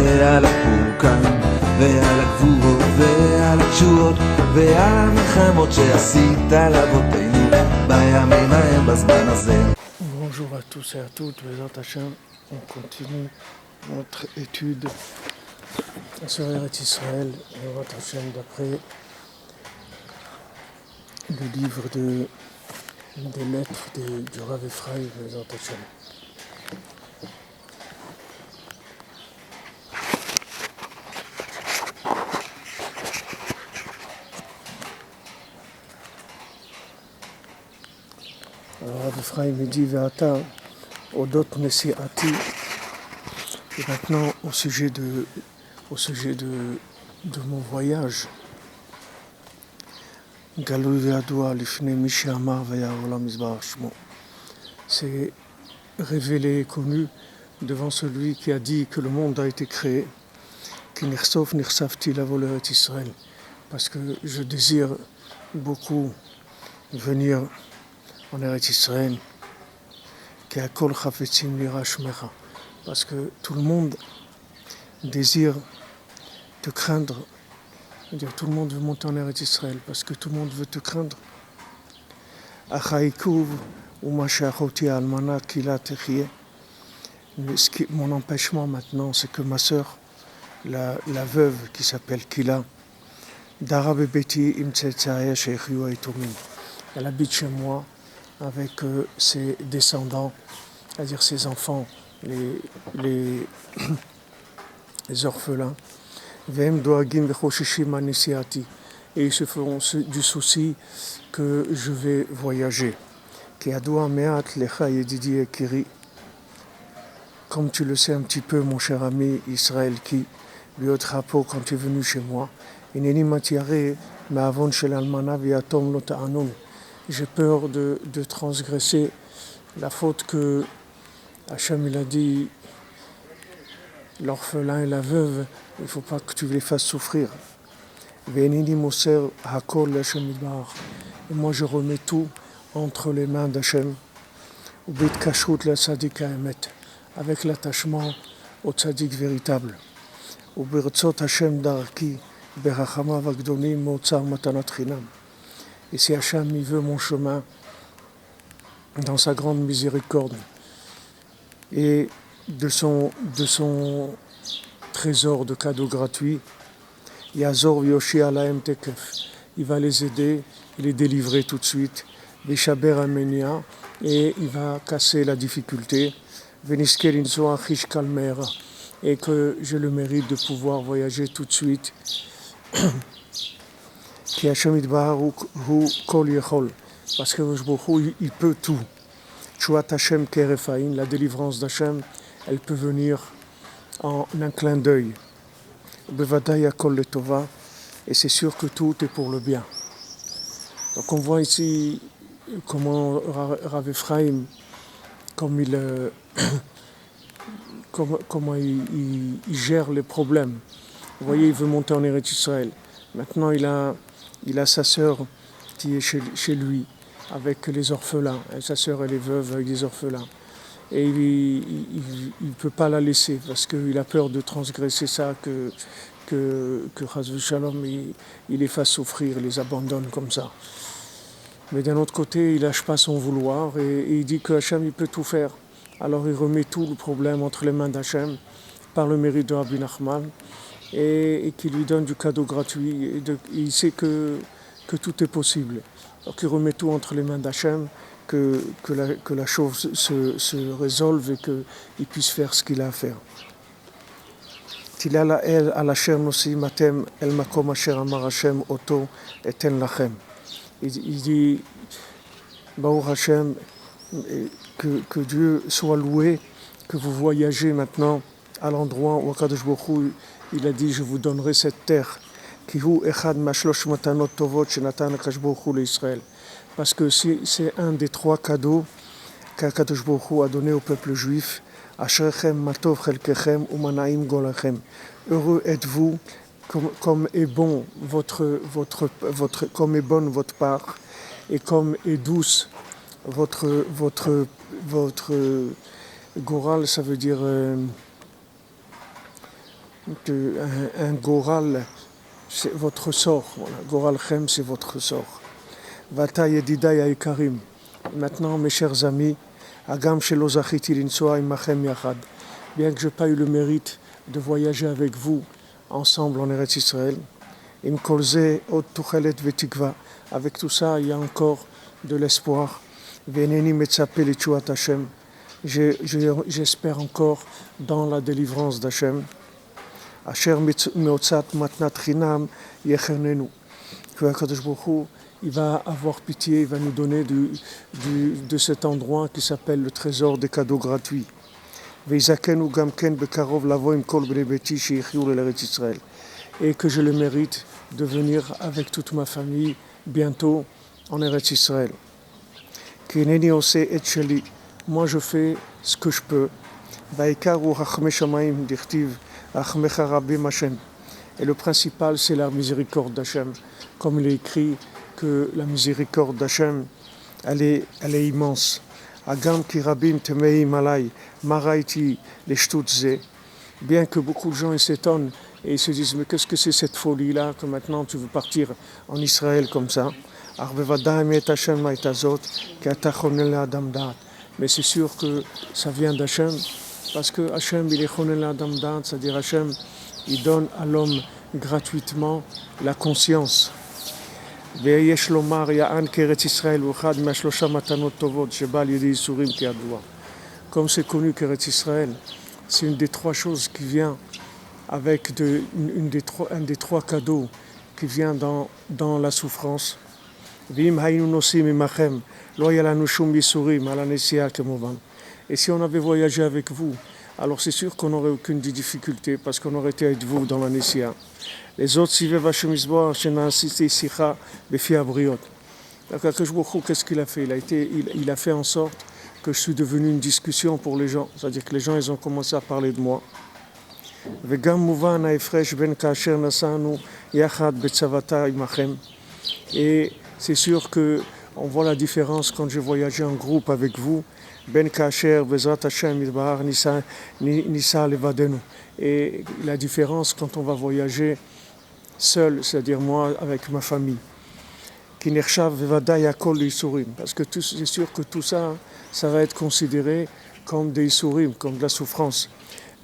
ועל הפורקן ועל הגבורות ועל התשועות ועל המלחמות שעשית לאבותינו בימים ההם בזמן הזה. Bonjour à tous et à toutes, Bézat Hachem, on continue notre étude sur Eretz Israël, Bézat Hachem, d'après le livre des lettres du Rav Ephraim, Bézat Hachem. Alors Rav Ephraim me dit Ve'ata Odot Nesiati. Et maintenant au sujet de mon voyage. Galou ve'adua lifnei mi she'amar ve'ya'olam yizbarach shmo. C'est révélé et connu devant celui qui a dit que le monde a été créé. Ki nirsof nirsafti lavo l'Eretz Israël. Parce que je désire beaucoup venir en Eretz Israël, parce que tout le monde désire te craindre, c'est-à-dire tout le monde veut monter en Eretz Israël, parce que tout le monde veut te craindre. Mon empêchement maintenant, c'est que ma sœur, la veuve qui s'appelle Kila, elle habite chez moi avec ses descendants, c'est-à-dire ses enfants, les orphelins. Et ils se font du souci que je vais voyager. Comme tu le sais un petit peu, mon cher ami Israël, qui lui au drapeau quand tu es venu chez moi, j'ai peur de transgresser la faute que Hachem il a dit, l'orphelin et la veuve, il ne faut pas que tu les fasses souffrir. Et moi je remets tout entre les mains d'Hachem, avec l'attachement au tzaddik véritable. Et si Hachem il veut mon chemin dans sa grande miséricorde et de son trésor de cadeaux gratuits, Yazor Yoshi Alaem Tekef, il va les aider, il les délivrer tout de suite, Veshaber Amenia, et il va casser la difficulté, Veniskel Inzo Achish Kalmera, et que j'ai le mérite de pouvoir voyager tout de suite. Qui Hachem Yitbarach hu kol yechol, parce que il peut tout. Tshuat Hachem kerefaim, la délivrance d'Hachem, elle peut venir en un clin d'œil. Bevadai hakol letova, et c'est sûr que tout est pour le bien. Donc on voit ici comment Rav Ephraim, comment il gère les problèmes. Vous voyez, il veut monter en Eretz Israël. Maintenant, il a sa sœur qui est chez lui, avec les orphelins. Et sa sœur, elle est veuve avec des orphelins. Et il ne peut pas la laisser, parce qu'il a peur de transgresser ça, que Chas Shalom, il les fasse souffrir, il les abandonne comme ça. Mais d'un autre côté, il ne lâche pas son vouloir, et il dit que Hachem, il peut tout faire. Alors il remet tout le problème entre les mains d'Hachem, par le mérite de Rabbi Nachman, et qui lui donne du cadeau gratuit, et il sait que tout est possible. Donc il remet tout entre les mains d'Hachem, que la chose se résolve et qu'il puisse faire ce qu'il a à faire. Tilala el al asher nosim atem el makom asher amar Hashem oto eten lachem. Il dit, Baruch Hashem, que Dieu soit loué, que vous voyagez maintenant à l'endroit où Akadosh Baruch Hu, il a dit, je vous donnerai cette terre. Parce que c'est un des trois cadeaux qu'Akadosh Baruch Hu a donné au peuple juif. Heureux êtes-vous, comme est bon comme est bonne votre part, et comme est douce votre goral, ça veut dire un Goral, c'est votre sort. Voilà. Goral Chem, c'est votre sort. Vata Yediday Aikarim. Maintenant, mes chers amis, Agam Shelo Zachiti Linsua Imachem Yachad. Bien que je n'ai pas eu le mérite de voyager avec vous ensemble en Eretz Israël, Im Kolze Od Tuchelet Vetikva. Avec tout ça, il y a encore de l'espoir. Veneni Metzape Lichuat Hashem. J'espère encore dans la délivrance d'Hachem. Asher Meotzat Matnat Chinam Yechernenu. Que HaKadosh Baruch Hu, il va avoir pitié, il va nous donner de cet endroit qui s'appelle le trésor des cadeaux gratuits. Et que je le mérite de venir avec toute ma famille bientôt en Eretz Israël. Moi je fais ce que je peux. Et le principal c'est la miséricorde d'Hachem. Comme il est écrit que la miséricorde d'Hachem, elle est immense. Agam ki rabim temeim alay, maraiti les shtutze. Bien que beaucoup de gens s'étonnent et ils se disent mais qu'est-ce que c'est cette folie-là que maintenant tu veux partir en Israël comme ça. Mais c'est sûr que ça vient d'Hachem parce que Hachem il est chonel adam dat, c'est-à-dire Hachem il donne à l'homme gratuitement la conscience. ויש לומר יען כארץ ישראל הוא אחד מהשלושה מתנות טובות שבא על ידי ייסורים כידוע. Comme c'est connu qu'Eretz Israël, c'est une des trois choses qui vient avec un des trois cadeaux qui vient dans la souffrance. ואם היינו נוסעים עמכם לא היה לנו שום ייסורים על הנסיעה כמובן. Et si on avait voyagé avec vous, alors c'est sûr qu'on n'aurait aucune difficulté parce qu'on aurait été avec vous dans la Nessia. Les autres, si veulent Hashem Yisboach, je n'ai assisté Sicha, Befi Abriot. Qu'est-ce qu'il a fait? Il a fait en sorte que je suis devenu une discussion pour les gens. C'est-à-dire que les gens, ils ont commencé à parler de moi. וגם מובן ההפרש בין כאשר נסענו יחד בצוותא עמכם. Et c'est sûr qu'on voit la différence quand j'ai voyagé en groupe avec vous. Ben Kacher, Bezrat Hashem, Yitbarach, Nisa Levadenu. Et la différence quand on va voyager seul, c'est-à-dire moi avec ma famille. Kinershav Vevada Yakol Yisurim. Parce que c'est sûr que tout ça, ça va être considéré comme des Yisurim, comme de la souffrance.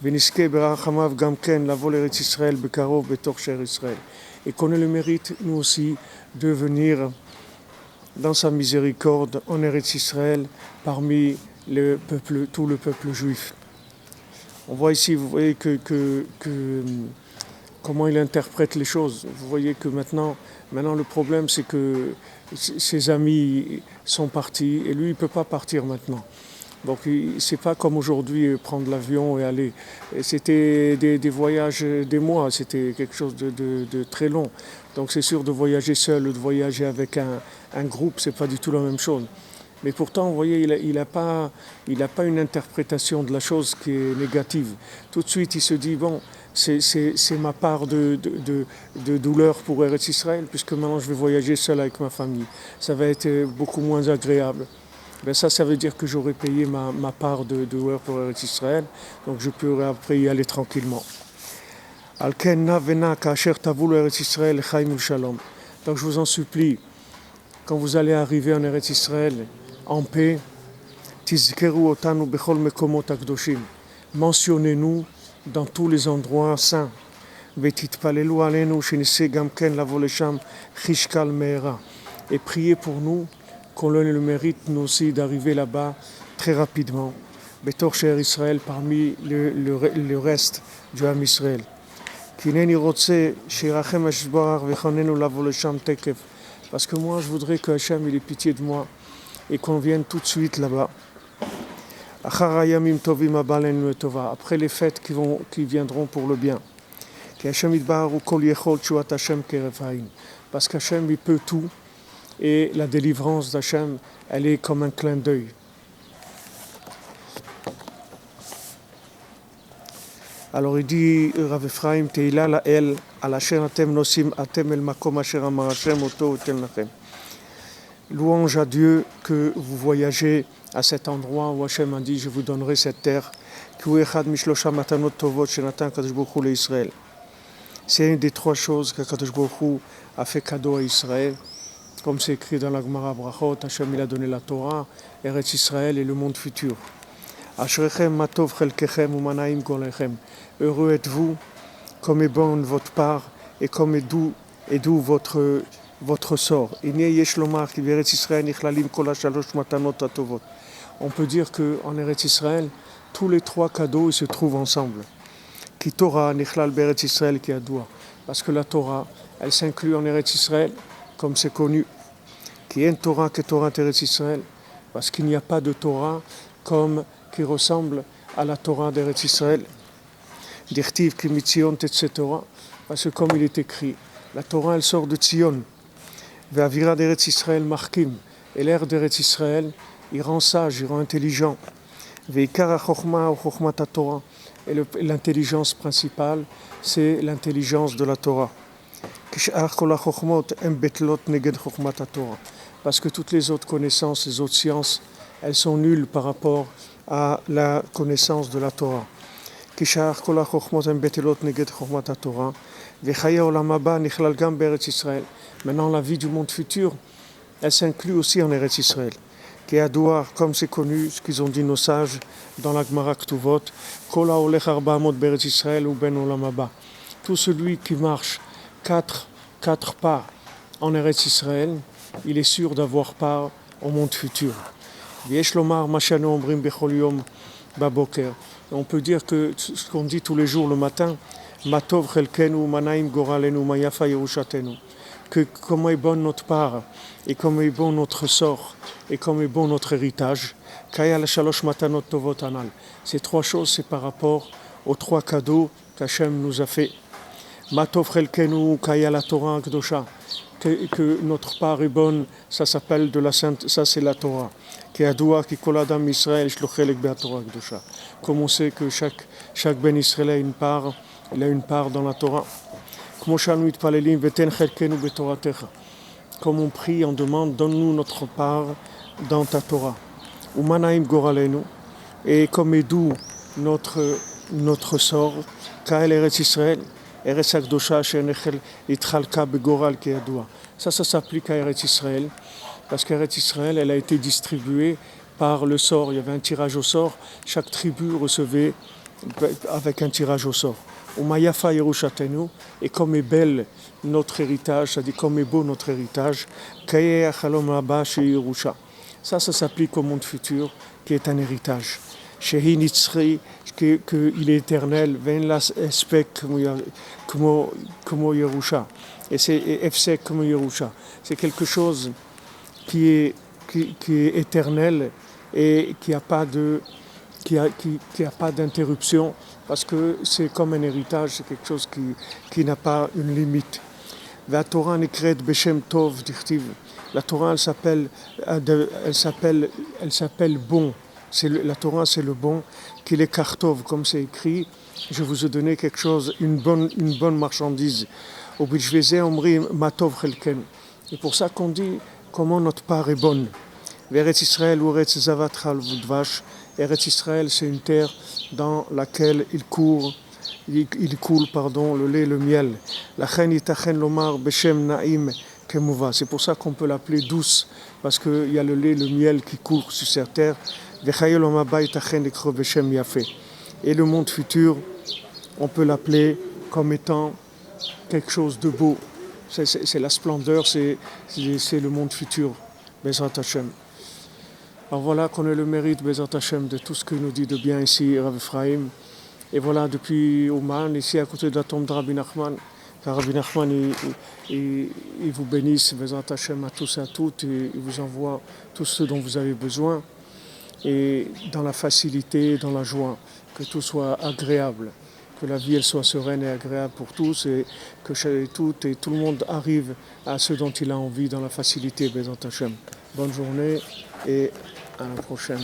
Veniske Berachamav Gamken, la vol Eretz Israël, Bekarov, Betor Cher Israël. Et qu'on ait le mérite, nous aussi, de venir dans sa miséricorde en Eretz Israël parmi tout le peuple juif. On voit ici, vous voyez que comment il interprète les choses. Vous voyez que maintenant le problème c'est que ses amis sont partis et lui il ne peut pas partir maintenant. Donc c'est pas comme aujourd'hui prendre l'avion et aller. Et c'était des voyages des mois, c'était quelque chose de très long. Donc c'est sûr de voyager seul ou de voyager avec un groupe, c'est pas du tout la même chose. Mais pourtant, vous voyez, il a pas une interprétation de la chose qui est négative. Tout de suite, il se dit bon, c'est ma part de douleur pour Eretz Israël, puisque maintenant je vais voyager seul avec ma famille. Ça va être beaucoup moins agréable. Ben ça veut dire que j'aurais payé ma part de douleur pour Eretz Israël, donc je pourrais après y aller tranquillement. Donc je vous en supplie, quand vous allez arriver en Eretz Israël en paix, mentionnez-nous dans tous les endroits saints. Et priez pour nous qu'on ait le mérite nous aussi d'arriver là-bas très rapidement. Betor Cher Israël parmi le reste du Ham Israël. Parce que moi je voudrais que Hachem ait pitié de moi et qu'on vienne tout de suite là-bas. Après les fêtes qui viendront pour le bien. Parce qu'Hachem il peut tout et la délivrance d'Hachem elle est comme un clin d'œil. Alors il dit Rav Ephraim Teila Lael al asher atem nosim atem el makom asher amar Hashem oto oten lachem. Louange à Dieu que vous voyagez à cet endroit où Hachem a dit je vous donnerai cette terre כי הוא אחד משלושה מתנות טובות שנתן הקדוש ברוך הוא לישראל. C'est une des trois choses qu'Akadosh Baruch Hu a fait cadeau à Israël. Comme c'est écrit dans la Gemara Brachot, Hachem il a donné la Torah, Eretz Israël et le monde futur. Ashrechem matov chelkechem umanaim golechem. Heureux êtes-vous, comme est bonne votre part et comme est doux votre sort. On peut dire qu'en Eretz Israël, tous les trois cadeaux ils se trouvent ensemble. Ki Torah nichlal be'eretz Israël ki adoua. Parce que la Torah, elle s'inclut en Eretz Israël, comme c'est connu. Ki en Torah que Torah Eretz Israël. Parce qu'il n'y a pas de Torah comme qui ressemble à la Torah d'Eretz Israël. Dirtiv ki mitzion tetze Torah. Parce que comme il est écrit, la Torah elle sort de Tzion. Ve'avira d'Eretz Israël markim. Et l'air d'Eretz Israël, il rend sage, il rend intelligent. Ve'ikar ha-chokhma ou chokhmat ha-Torah. Et l'intelligence principale, c'est l'intelligence de la Torah. Parce que toutes les autres connaissances, les autres sciences, elles sont nulles par rapport à la connaissance de la Torah. Maintenant, la vie du monde futur, elle s'inclut aussi en Eretz Israël. Qui est Adouar, comme c'est connu, ce qu'ils ont dit nos sages dans la Gemara Ktuvot, Kol haolech arba amot be'eretz Israël ou ben olam haba. Tout celui qui marche quatre pas en Eretz Israël, il est sûr d'avoir part au monde futur. V'yesh lomar ma shanu omrim bechol yom baboker. On peut dire que ce qu'on dit tous les jours le matin, Matov chelkenu manaim goralenu mayafa yerushatenu. Que comment est bonne notre part et comment est bon notre sort et comment est bon notre héritage. Ces trois choses, c'est par rapport aux trois cadeaux qu'Hachem nous a fait. Matov chelkenu kaya la Torah Kedosha. Que notre part est bonne, ça s'appelle de la sainte, ça c'est la Torah. Qui koladam Israël shluchelek be Torah Kedosha. Comme on sait que chaque ben Israël a une part, il a une part dans la Torah. Comme on prie, on demande, donne-nous notre part dans ta Torah. Et comme est doux notre sort, ça s'applique à Eretz Israël, parce qu'Eretz Israël, elle a été distribuée par le sort. Il y avait un tirage au sort, chaque tribu recevait avec un tirage au sort. Et comme est belle notre héritage, c'est-à-dire comme est beau notre héritage, ça s'applique au monde futur qui est un héritage. Qu'il est éternel, et c'est quelque chose qui est éternel et qui n'a pas d'interruption, parce que c'est comme un héritage, c'est quelque chose qui n'a pas une limite. La Torah nekret beshem tov dirtiv. La Torah elle s'appelle bon. La Torah c'est le bon, qu'il est kartov, comme c'est écrit. Je vous ai donné quelque chose, une bonne marchandise. Et pour ça qu'on dit comment notre part est bonne. Eretz Israël ou Eretz zavat chal vudvash. Eretz Israël, c'est une terre dans laquelle il coule le lait et le miel. C'est pour ça qu'on peut l'appeler douce, parce qu'il y a le lait et le miel qui courent sur cette terre. Et le monde futur, on peut l'appeler comme étant quelque chose de beau. C'est la splendeur, c'est le monde futur. Bezrat Hashem. Alors voilà qu'on ait le mérite, Bezrat Hashem, de tout ce qu'il nous dit de bien ici, Rav Ephraim. Et voilà, depuis Ouman, ici à côté de la tombe de Rabbi Nachman, car Rabbi Nachman, il vous bénisse, Bezrat Hashem, à tous et à toutes, et il vous envoie tout ce dont vous avez besoin, et dans la facilité, dans la joie, que tout soit agréable, que la vie elle soit sereine et agréable pour tous, et que tout le monde arrive à ce dont il a envie dans la facilité, Bezrat Hashem. Bonne journée et à la prochaine.